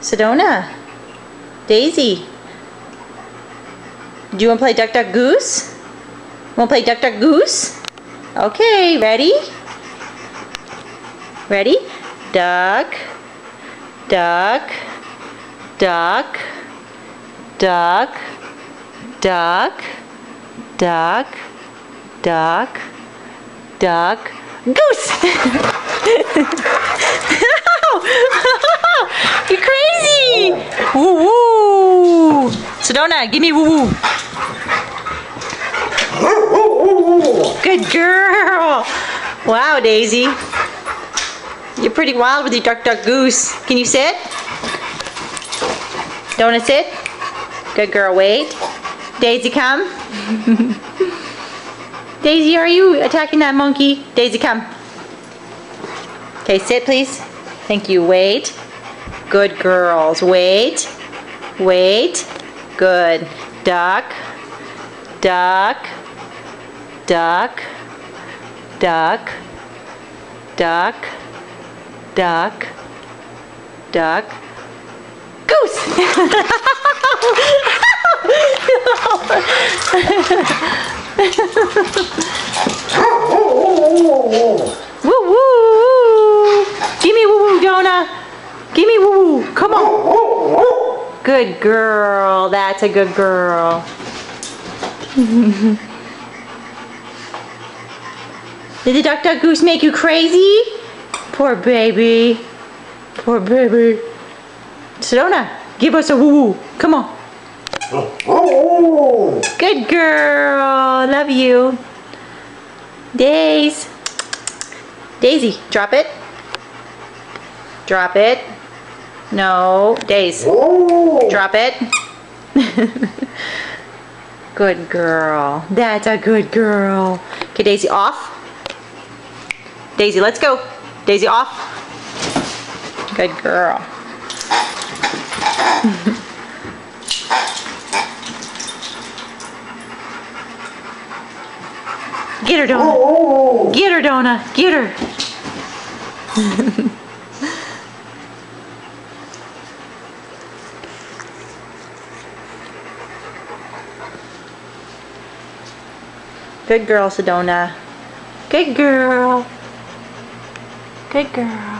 Sedona. Daisy. Do you want to play Duck Duck Goose? Want to play Duck Duck Goose? Okay, ready? Ready? Duck, duck, duck, duck, duck, duck, duck, duck, goose! You're crazy! Woo woo! Sedona, give me woo woo. Good girl! Wow, Daisy. You're pretty wild with your Duck Duck Goose. Can you sit? Don't it sit? Good girl, wait. Daisy, come. Daisy, are you attacking that monkey? Daisy, come. Okay, sit please. Thank you, wait. Good girls, wait. Wait. Good. Duck. Duck. Duck. Duck. Duck. Duck. Duck. Goose! Woo woo! Give me woo woo, Donna! Give me woo woo! Come on! Good girl! That's a good girl. Did the Duck Duck Goose make you crazy? Poor baby. Poor baby. Sedona, give us a woo woo. Come on. Good girl. Love you. Daisy. Daisy, drop it. Drop it. No, Daisy. Drop it. Good girl. That's a good girl. Okay, Daisy, off. Daisy, let's go. Daisy, off. Good girl. Get her, Donna. Get her, Donna. Get her. Good girl, Sedona. Good girl. Good girl.